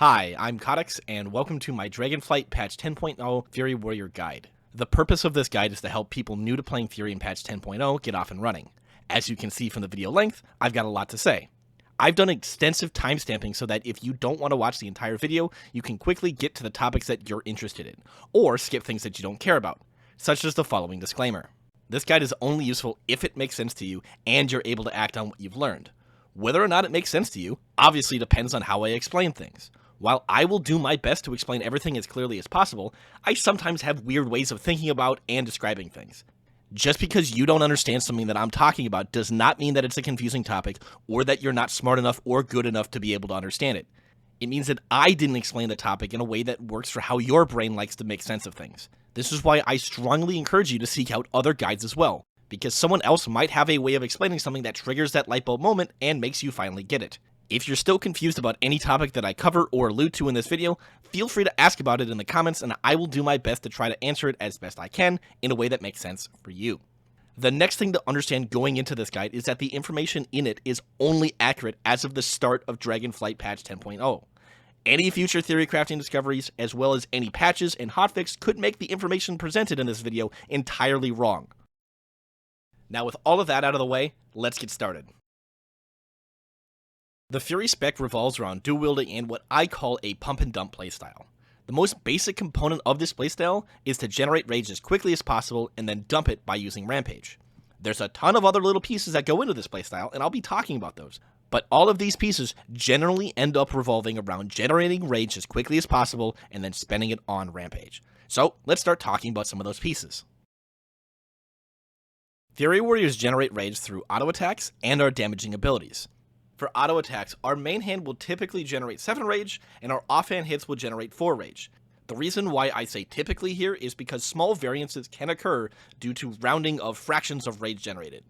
Hi, I'm Cautex, and welcome to my Dragonflight patch 10.0 Fury Warrior guide. The purpose of this guide is to help people new to playing Fury in patch 10.0 get off and running. As you can see from the video length, I've got a lot to say. I've done extensive timestamping so that if you don't want to watch the entire video, you can quickly get to the topics that you're interested in, or skip things that you don't care about, such as the following disclaimer. This guide is only useful if it makes sense to you and you're able to act on what you've learned. Whether or not it makes sense to you obviously depends on how I explain things. While I will do my best to explain everything as clearly as possible, I sometimes have weird ways of thinking about and describing things. Just because you don't understand something that I'm talking about does not mean that it's a confusing topic or that you're not smart enough or good enough to be able to understand it. It means that I didn't explain the topic in a way that works for how your brain likes to make sense of things. This is why I strongly encourage you to seek out other guides as well, because someone else might have a way of explaining something that triggers that light bulb moment and makes you finally get it. If you're still confused about any topic that I cover or allude to in this video, feel free to ask about it in the comments and I will do my best to try to answer it as best I can in a way that makes sense for you. The next thing to understand going into this guide is that the information in it is only accurate as of the start of Dragonflight patch 10.0. Any future theory crafting discoveries, as well as any patches and hotfix, could make the information presented in this video entirely wrong. Now with all of that out of the way, let's get started. The Fury spec revolves around dual wielding and what I call a pump and dump playstyle. The most basic component of this playstyle is to generate rage as quickly as possible and then dump it by using Rampage. There's a ton of other little pieces that go into this playstyle, and I'll be talking about those. But all of these pieces generally end up revolving around generating rage as quickly as possible and then spending it on Rampage. So let's start talking about some of those pieces. Fury Warriors generate rage through auto attacks and our damaging abilities. For auto attacks, our main hand will typically generate 7 rage, and our offhand hits will generate 4 rage. The reason why I say typically here is because small variances can occur due to rounding of fractions of rage generated.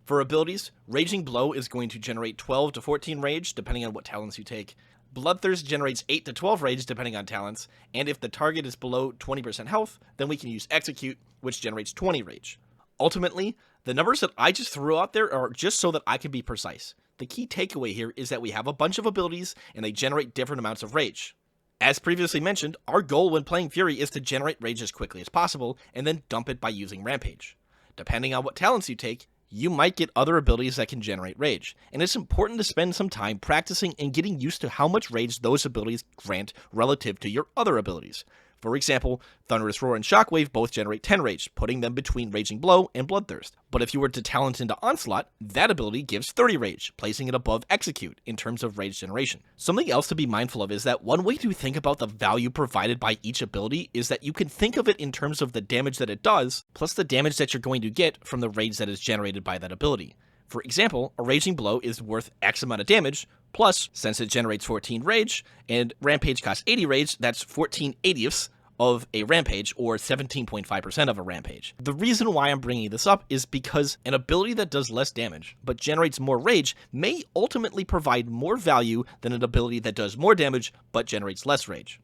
For abilities, Raging Blow is going to generate 12 to 14 rage, depending on what talents you take. Bloodthirst generates 8 to 12 rage, depending on talents, and if the target is below 20% health, then we can use Execute, which generates 20 rage. Ultimately, the numbers that I just threw out there are just so that I can be precise. The key takeaway here is that we have a bunch of abilities and they generate different amounts of rage. As previously mentioned, our goal when playing Fury is to generate rage as quickly as possible and then dump it by using Rampage. Depending on what talents you take, you might get other abilities that can generate rage, and it's important to spend some time practicing and getting used to how much rage those abilities grant relative to your other abilities. For example, Thunderous Roar and Shockwave both generate 10 rage, putting them between Raging Blow and Bloodthirst. But if you were to talent into Onslaught, that ability gives 30 rage, placing it above Execute in terms of rage generation. Something else to be mindful of is that one way to think about the value provided by each ability is that you can think of it in terms of the damage that it does, plus the damage that you're going to get from the rage that is generated by that ability. For example, a Raging Blow is worth X amount of damage, plus, since it generates 14 rage, and Rampage costs 80 rage, that's 14/80ths of a Rampage, or 17.5% of a Rampage. The reason why I'm bringing this up is because an ability that does less damage, but generates more rage, may ultimately provide more value than an ability that does more damage, but generates less rage.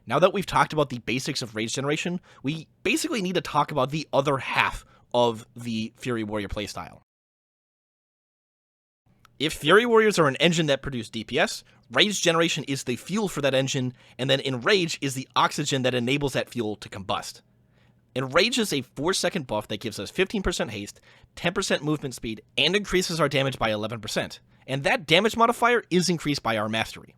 Now that we've talked about the basics of rage generation, we basically need to talk about the other half of the Fury Warrior playstyle. If Fury Warriors are an engine that produce DPS, rage generation is the fuel for that engine, and then Enrage is the oxygen that enables that fuel to combust. Enrage is a 4-second buff that gives us 15% haste, 10% movement speed, and increases our damage by 11%, and that damage modifier is increased by our mastery.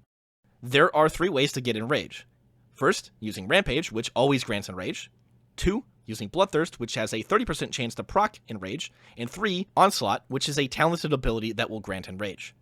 There are 3 ways to get Enrage. First, using Rampage, which always grants Enrage. 2, using Bloodthirst, which has a 30% chance to proc Enrage, and 3, Onslaught, which is a talented ability that will grant Enrage.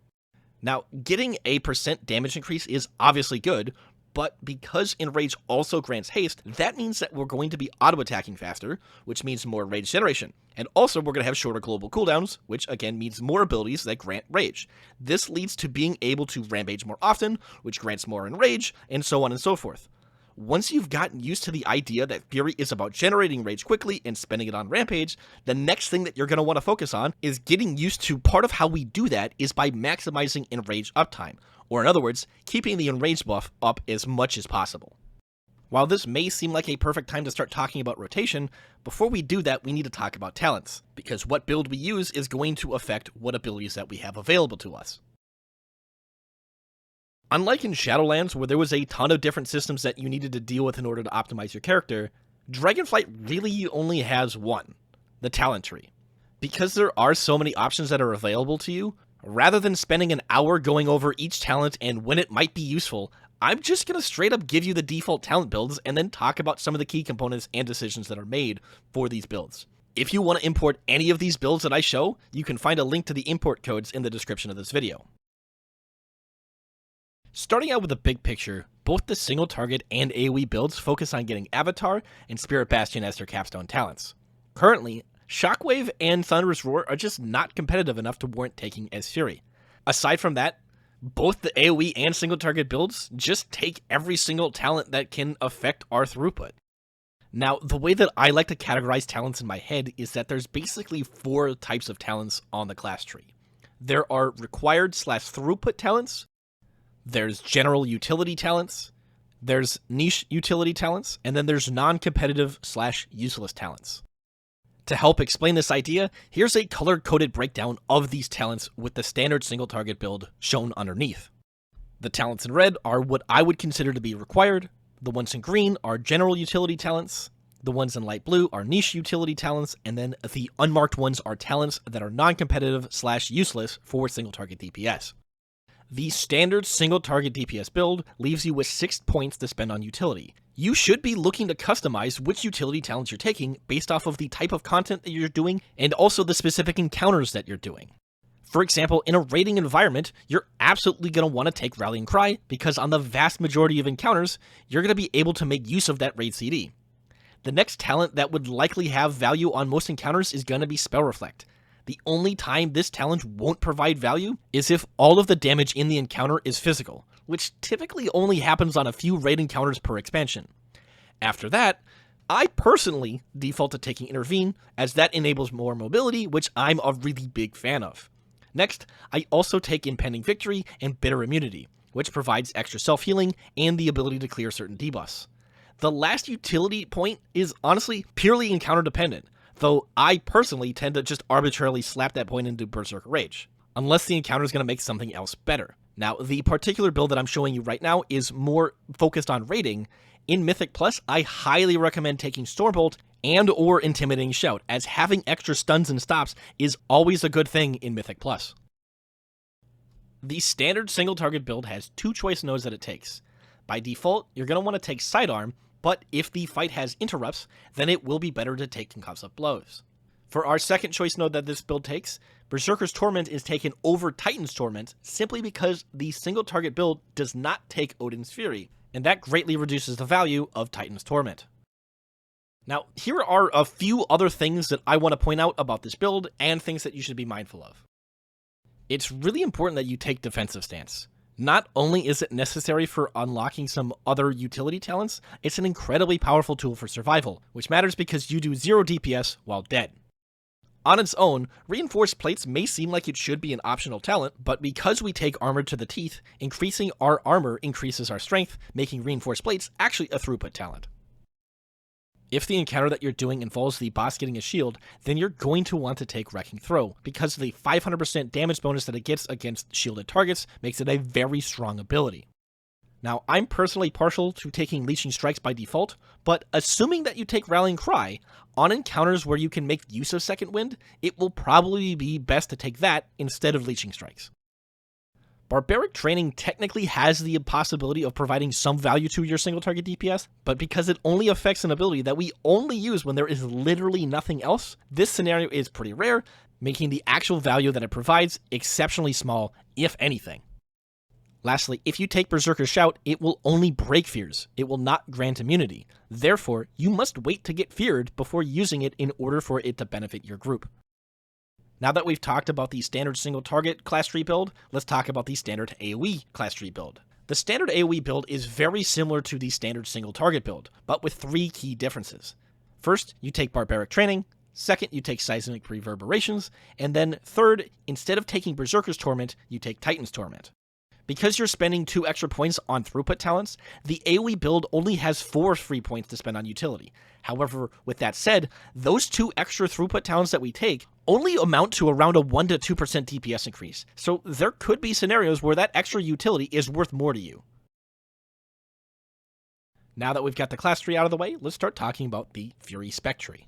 Now, getting a % damage increase is obviously good, but because Enrage also grants haste, that means that we're going to be auto-attacking faster, which means more rage generation. And also, we're going to have shorter global cooldowns, which again means more abilities that grant rage. This leads to being able to Rampage more often, which grants more Enrage, and so on and so forth. Once you've gotten used to the idea that Fury is about generating rage quickly and spending it on Rampage, the next thing that you're going to want to focus on is getting used to part of how we do that is by maximizing Enrage uptime, or in other words, keeping the Enrage buff up as much as possible. While this may seem like a perfect time to start talking about rotation, before we do that we need to talk about talents, because what build we use is going to affect what abilities that we have available to us. Unlike in Shadowlands, where there was a ton of different systems that you needed to deal with in order to optimize your character, Dragonflight really only has one, the talent tree. Because there are so many options that are available to you, rather than spending an hour going over each talent and when it might be useful, I'm just going to straight up give you the default talent builds and then talk about some of the key components and decisions that are made for these builds. If you want to import any of these builds that I show, you can find a link to the import codes in the description of this video. Starting out with the big picture, both the single target and AoE builds focus on getting Avatar and Spirit Bastion as their capstone talents. Currently, Shockwave and Thunderous Roar are just not competitive enough to warrant taking as Fury. Aside from that, both the AoE and single target builds just take every single talent that can affect our throughput. Now, the way that I like to categorize talents in my head is that there's basically 4 types of talents on the class tree. There are required/throughput talents, there's general utility talents, there's niche utility talents, and then there's non-competitive/useless talents. To help explain this idea, here's a color-coded breakdown of these talents with the standard single-target build shown underneath. The talents in red are what I would consider to be required, the ones in green are general utility talents, the ones in light blue are niche utility talents, and then the unmarked ones are talents that are non-competitive/useless for single-target DPS. The standard single-target DPS build leaves you with 6 points to spend on utility. You should be looking to customize which utility talents you're taking based off of the type of content that you're doing and also the specific encounters that you're doing. For example, in a raiding environment, you're absolutely going to want to take Rallying Cry because on the vast majority of encounters, you're going to be able to make use of that raid CD. The next talent that would likely have value on most encounters is going to be Spell Reflect. The only time this talent won't provide value is if all of the damage in the encounter is physical, which typically only happens on a few raid encounters per expansion. After that, I personally default to taking Intervene, as that enables more mobility, which I'm a really big fan of. Next, I also take Impending Victory and Bitter Immunity, which provides extra self-healing and the ability to clear certain debuffs. The last utility point is honestly purely encounter dependent, though I personally tend to just arbitrarily slap that point into Berserker Rage, unless the encounter is going to make something else better. Now, the particular build that I'm showing you right now is more focused on raiding. In Mythic Plus, I highly recommend taking Stormbolt and or Intimidating Shout, as having extra stuns and stops is always a good thing in Mythic Plus. The standard single target build has 2 choice nodes that it takes. By default, you're going to want to take Sidearm, but if the fight has interrupts, then it will be better to take Concussive Blows. For our second choice node that this build takes, Berserker's Torment is taken over Titan's Torment simply because the single target build does not take Odin's Fury, and that greatly reduces the value of Titan's Torment. Now, here are a few other things that I want to point out about this build and things that you should be mindful of. It's really important that you take Defensive Stance. Not only is it necessary for unlocking some other utility talents, it's an incredibly powerful tool for survival, which matters because you do 0 DPS while dead. On its own, Reinforced Plates may seem like it should be an optional talent, but because we take Armor to the Teeth, increasing our armor increases our strength, making Reinforced Plates actually a throughput talent. If the encounter that you're doing involves the boss getting a shield, then you're going to want to take Wrecking Throw, because the 500% damage bonus that it gets against shielded targets makes it a very strong ability. Now, I'm personally partial to taking Leeching Strikes by default, but assuming that you take Rallying Cry, on encounters where you can make use of Second Wind, it will probably be best to take that instead of Leeching Strikes. Barbaric Training technically has the possibility of providing some value to your single target DPS, but because it only affects an ability that we only use when there is literally nothing else, this scenario is pretty rare, making the actual value that it provides exceptionally small, if anything. Lastly, if you take Berserker Shout, it will only break fears. It will not grant immunity. Therefore, you must wait to get feared before using it in order for it to benefit your group. Now that we've talked about the standard single target class tree build, let's talk about the standard AoE class tree build. The standard AoE build is very similar to the standard single target build, but with 3 key differences. First, you take Barbaric Training. Second, you take Seismic Reverberations. And then third, instead of taking Berserker's Torment, you take Titan's Torment. Because you're spending 2 extra points on throughput talents, the AoE build only has 4 free points to spend on utility. However, with that said, those 2 extra throughput talents that we take only amount to around a 1 to 2% DPS increase, so there could be scenarios where that extra utility is worth more to you. Now that we've got the class tree out of the way, let's start talking about the Fury Spec Tree.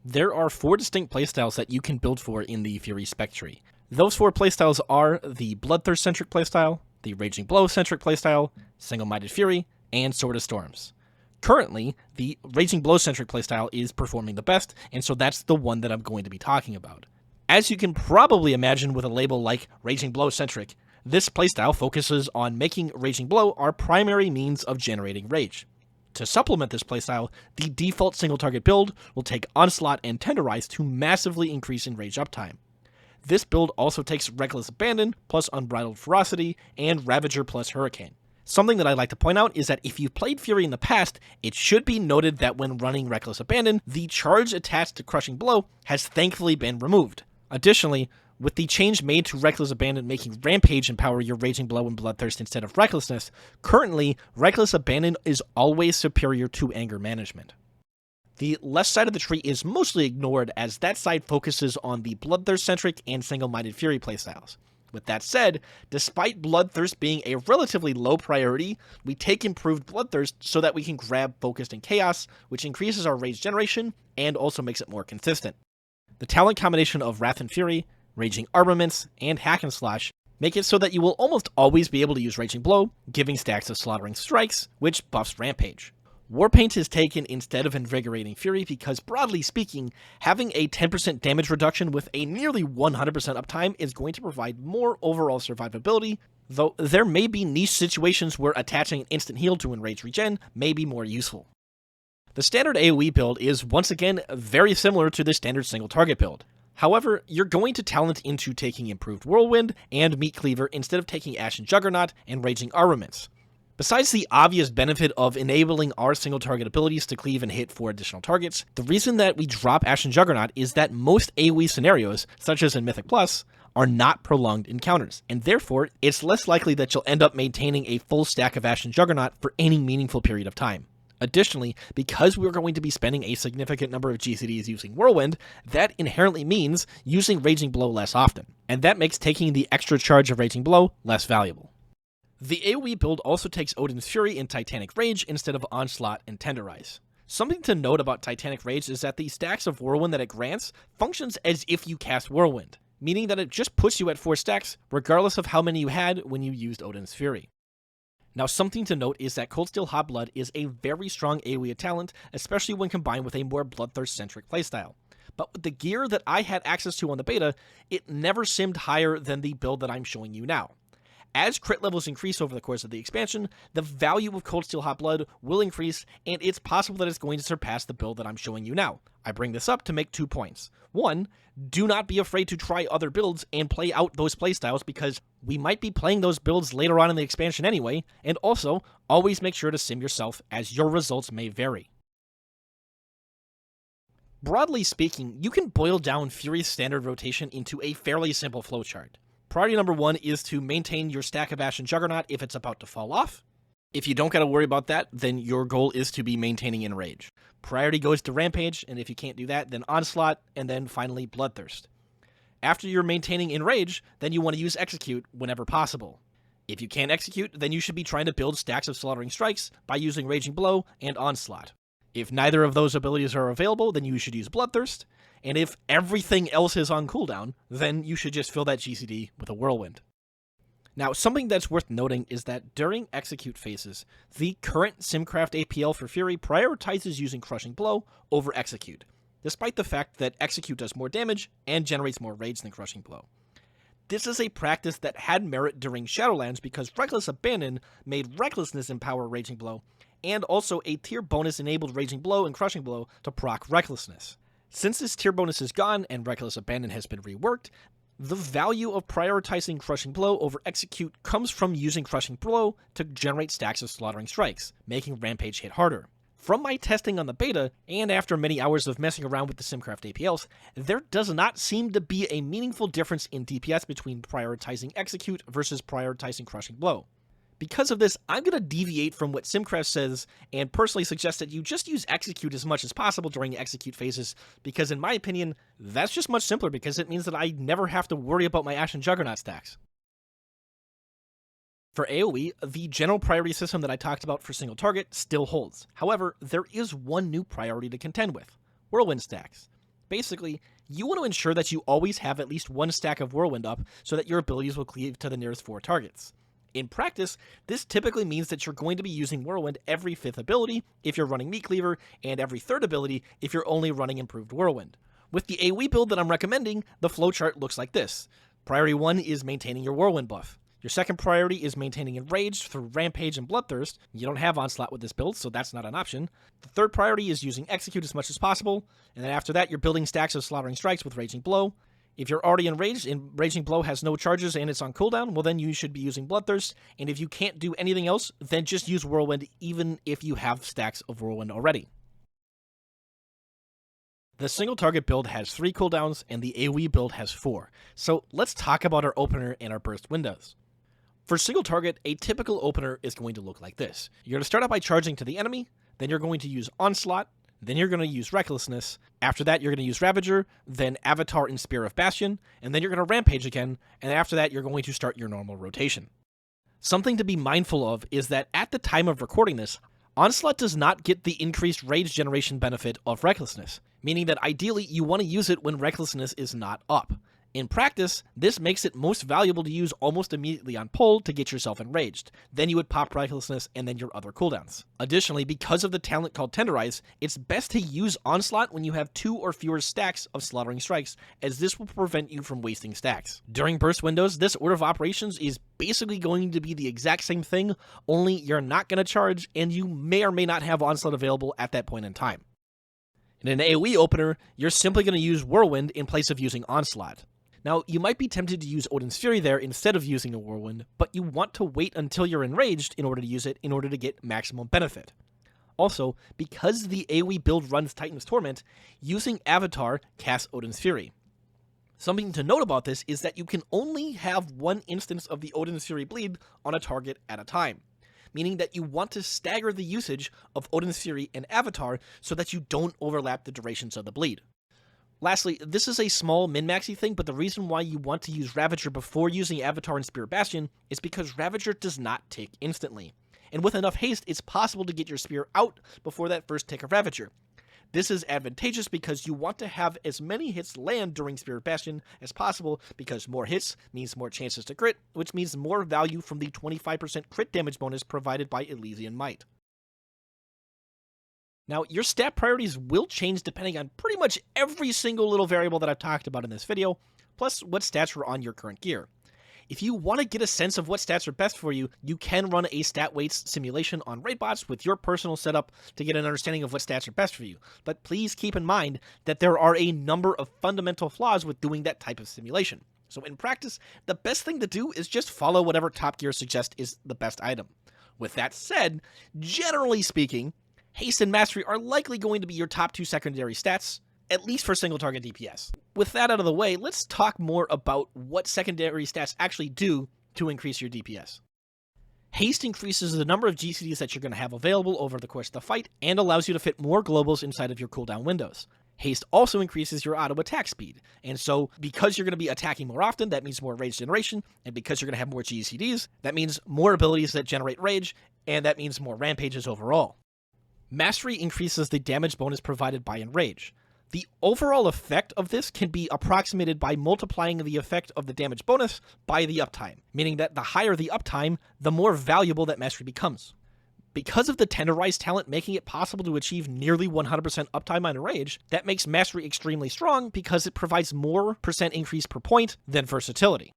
There are 4 distinct playstyles that you can build for in the Fury Spec Tree. Those 4 playstyles are the Bloodthirst-centric playstyle, the Raging Blow-centric playstyle, Single-Minded Fury, and Sword of Storms. Currently, the Raging Blow-centric playstyle is performing the best, and so that's the one that I'm going to be talking about. As you can probably imagine with a label like Raging Blow-centric, this playstyle focuses on making Raging Blow our primary means of generating rage. To supplement this playstyle, the default single-target build will take Onslaught and Tenderize to massively increase in rage uptime. This build also takes Reckless Abandon plus Unbridled Ferocity and Ravager plus Hurricane. Something that I'd like to point out is that if you've played Fury in the past, it should be noted that when running Reckless Abandon, the charge attached to Crushing Blow has thankfully been removed. Additionally, with the change made to Reckless Abandon making Rampage empower your Raging Blow and Bloodthirst instead of Recklessness, currently, Reckless Abandon is always superior to Anger Management. The left side of the tree is mostly ignored as that side focuses on the Bloodthirst-centric and Single-Minded Fury playstyles. With that said, despite Bloodthirst being a relatively low priority, we take improved Bloodthirst so that we can grab Focused and Chaos, which increases our rage generation and also makes it more consistent. The talent combination of Wrath and Fury, Raging Armaments, and Hack and Slash make it so that you will almost always be able to use Raging Blow, giving stacks of Slaughtering Strikes, which buffs Rampage. Warpaint is taken instead of Invigorating Fury because, broadly speaking, having a 10% damage reduction with a nearly 100% uptime is going to provide more overall survivability, though there may be niche situations where attaching an instant heal to Enrage Regen may be more useful. The standard AoE build is once again very similar to the standard single target build. However, you're going to talent into taking Improved Whirlwind and Meat Cleaver instead of taking Ashen Juggernaut and Raging Armaments. Besides the obvious benefit of enabling our single target abilities to cleave and hit 4 additional targets, the reason that we drop Ashen Juggernaut is that most AoE scenarios, such as in Mythic Plus, are not prolonged encounters, and therefore it's less likely that you'll end up maintaining a full stack of Ashen Juggernaut for any meaningful period of time. Additionally, because we're going to be spending a significant number of GCDs using Whirlwind, that inherently means using Raging Blow less often, and that makes taking the extra charge of Raging Blow less valuable. The AoE build also takes Odin's Fury and Titanic Rage instead of Onslaught and Tenderize. Something to note about Titanic Rage is that the stacks of Whirlwind that it grants functions as if you cast Whirlwind, meaning that it just puts you at 4 stacks regardless of how many you had when you used Odin's Fury. Now, something to note is that Cold Steel Hot Blood is a very strong AoE talent, especially when combined with a more Bloodthirst-centric playstyle. But with the gear that I had access to on the beta, it never simmed higher than the build that I'm showing you now. As crit levels increase over the course of the expansion, the value of Cold Steel Hot Blood will increase, and it's possible that it's going to surpass the build that I'm showing you now. I bring this up to make 2 points. 1, do not be afraid to try other builds and play out those playstyles because we might be playing those builds later on in the expansion anyway, and also, always make sure to sim yourself as your results may vary. Broadly speaking, you can boil down Fury's standard rotation into a fairly simple flowchart. Priority number 1 is to maintain your stack of Ashen Juggernaut if it's about to fall off. If you don't gotta worry about that, then your goal is to be maintaining Enrage. Priority goes to Rampage, and if you can't do that, then Onslaught, and then finally Bloodthirst. After you're maintaining Enrage, then you want to use Execute whenever possible. If you can't Execute, then you should be trying to build stacks of Slaughtering Strikes by using Raging Blow and Onslaught. If neither of those abilities are available, then you should use Bloodthirst, and if everything else is on cooldown, then you should just fill that GCD with a Whirlwind. Now, something that's worth noting is that during Execute phases, the current Simcraft APL for Fury prioritizes using Crushing Blow over Execute, despite the fact that Execute does more damage and generates more rage than Crushing Blow. This is a practice that had merit during Shadowlands because Reckless Abandon made Recklessness empower Raging Blow, and also a tier bonus enabled Raging Blow and Crushing Blow to proc Recklessness. Since this tier bonus is gone and Reckless Abandon has been reworked, the value of prioritizing Crushing Blow over Execute comes from using Crushing Blow to generate stacks of Slaughtering Strikes, making Rampage hit harder. From my testing on the beta, and after many hours of messing around with the SimCraft APLs, there does not seem to be a meaningful difference in DPS between prioritizing Execute versus prioritizing Crushing Blow. Because of this, I'm going to deviate from what SimCraft says and personally suggest that you just use Execute as much as possible during Execute phases, because in my opinion, that's just much simpler because it means that I never have to worry about my Ashen Juggernaut stacks. For AoE, the general priority system that I talked about for single target still holds. However, there is one new priority to contend with: Whirlwind stacks. Basically, you want to ensure that you always have at least one stack of Whirlwind up so that your abilities will cleave to the nearest 4 targets. In practice, this typically means that you're going to be using Whirlwind every 5th ability if you're running Meat Cleaver, and every 3rd ability if you're only running Improved Whirlwind. With the AoE build that I'm recommending, the flowchart looks like this. Priority 1 is maintaining your Whirlwind buff. Your second priority is maintaining Enrage through Rampage and Bloodthirst. You don't have Onslaught with this build, so that's not an option. The third priority is using Execute as much as possible, and then after that you're building stacks of Slaughtering Strikes with Raging Blow. If you're already enraged and Raging Blow has no charges and it's on cooldown, well then you should be using Bloodthirst, and if you can't do anything else, then just use Whirlwind even if you have stacks of Whirlwind already. The single target build has 3 cooldowns, and the AoE build has 4, so let's talk about our opener and our burst windows. For single target, a typical opener is going to look like this. You're going to start out by charging to the enemy, then you're going to use Onslaught, then you're going to use Recklessness, after that you're going to use Ravager, then Avatar and Spear of Bastion, and then you're going to Rampage again, and after that you're going to start your normal rotation. Something to be mindful of is that at the time of recording this, Onslaught does not get the increased rage generation benefit of Recklessness, meaning that ideally you want to use it when Recklessness is not up. In practice, this makes it most valuable to use almost immediately on pull to get yourself enraged. Then you would pop Recklessness and then your other cooldowns. Additionally, because of the talent called Tenderize, it's best to use Onslaught when you have 2 or fewer stacks of Slaughtering Strikes, as this will prevent you from wasting stacks. During burst windows, this order of operations is basically going to be the exact same thing, only you're not going to charge and you may or may not have Onslaught available at that point in time. In an AoE opener, you're simply going to use Whirlwind in place of using Onslaught. Now, you might be tempted to use Odin's Fury there instead of using a Whirlwind, but you want to wait until you're enraged in order to use it in order to get maximum benefit. Also, because the AoE build runs Titan's Torment, using Avatar casts Odin's Fury. Something to note about this is that you can only have one instance of the Odin's Fury bleed on a target at a time, meaning that you want to stagger the usage of Odin's Fury and Avatar so that you don't overlap the durations of the bleed. Lastly, this is a small min-maxy thing, but the reason why you want to use Ravager before using Avatar and Spear Bastion is because Ravager does not tick instantly. And with enough haste, it's possible to get your spear out before that first tick of Ravager. This is advantageous because you want to have as many hits land during Spear Bastion as possible, because more hits means more chances to crit, which means more value from the 25% crit damage bonus provided by Elysian Might. Now, your stat priorities will change depending on pretty much every single little variable that I've talked about in this video, plus what stats are on your current gear. If you want to get a sense of what stats are best for you, you can run a stat weights simulation on Raidbots with your personal setup to get an understanding of what stats are best for you. But please keep in mind that there are a number of fundamental flaws with doing that type of simulation. So in practice, the best thing to do is just follow whatever Top Gear suggests is the best item. With that said, generally speaking, Haste and Mastery are likely going to be your top 2 secondary stats, at least for single target DPS. With that out of the way, let's talk more about what secondary stats actually do to increase your DPS. Haste increases the number of GCDs that you're going to have available over the course of the fight, and allows you to fit more globals inside of your cooldown windows. Haste also increases your auto attack speed, and so because you're going to be attacking more often, that means more rage generation, and because you're going to have more GCDs, that means more abilities that generate rage, and that means more rampages overall. Mastery increases the damage bonus provided by Enrage. The overall effect of this can be approximated by multiplying the effect of the damage bonus by the uptime, meaning that the higher the uptime, the more valuable that Mastery becomes. Because of the Tenderize talent making it possible to achieve nearly 100% uptime on Enrage, that makes Mastery extremely strong because it provides more percent increase per point than Versatility.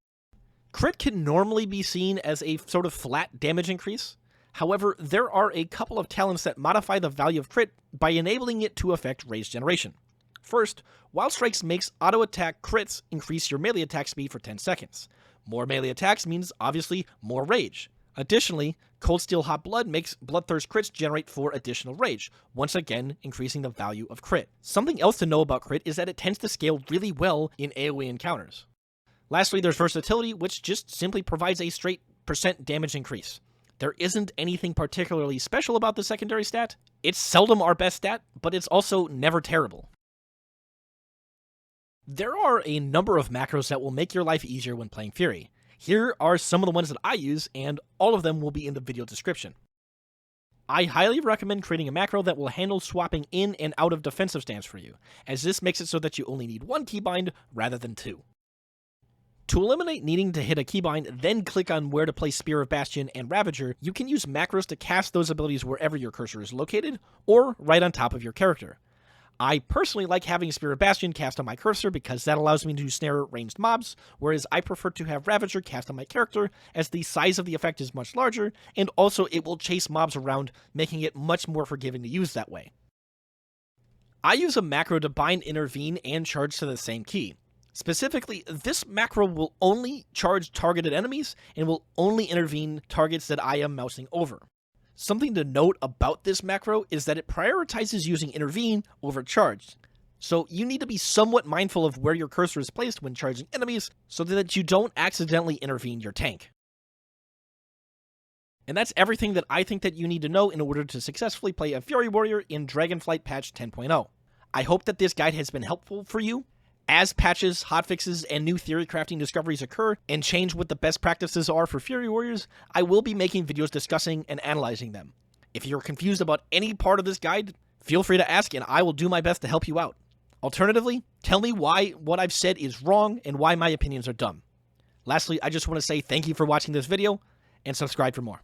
Crit can normally be seen as a sort of flat damage increase. However, there are a couple of talents that modify the value of crit by enabling it to affect rage generation. First, Wild Strikes makes auto attack crits increase your melee attack speed for 10 seconds. More melee attacks means obviously more rage. Additionally, Cold Steel Hot Blood makes Bloodthirst crits generate 4 additional rage, once again increasing the value of crit. Something else to know about crit is that it tends to scale really well in AoE encounters. Lastly, there's Versatility, which just simply provides a straight % damage increase. There isn't anything particularly special about the secondary stat. It's seldom our best stat, but it's also never terrible. There are a number of macros that will make your life easier when playing Fury. Here are some of the ones that I use, and all of them will be in the video description. I highly recommend creating a macro that will handle swapping in and out of defensive stance for you, as this makes it so that you only need 1 keybind rather than 2. To eliminate needing to hit a keybind, then click on where to place Spear of Bastion and Ravager, you can use macros to cast those abilities wherever your cursor is located, or right on top of your character. I personally like having Spear of Bastion cast on my cursor because that allows me to snare ranged mobs, whereas I prefer to have Ravager cast on my character as the size of the effect is much larger, and also it will chase mobs around, making it much more forgiving to use that way. I use a macro to bind Intervene and charge to the same key. Specifically, this macro will only charge targeted enemies and will only intervene targets that I am mousing over. Something to note about this macro is that it prioritizes using Intervene over Charge, so you need to be somewhat mindful of where your cursor is placed when charging enemies so that you don't accidentally intervene your tank. And that's everything that I think that you need to know in order to successfully play a Fury Warrior in Dragonflight patch 10.0. I hope that this guide has been helpful for you. As patches, hotfixes, and new theory crafting discoveries occur and change what the best practices are for Fury Warriors, I will be making videos discussing and analyzing them. If you're confused about any part of this guide, feel free to ask and I will do my best to help you out. Alternatively, tell me why what I've said is wrong and why my opinions are dumb. Lastly, I just want to say thank you for watching this video and subscribe for more.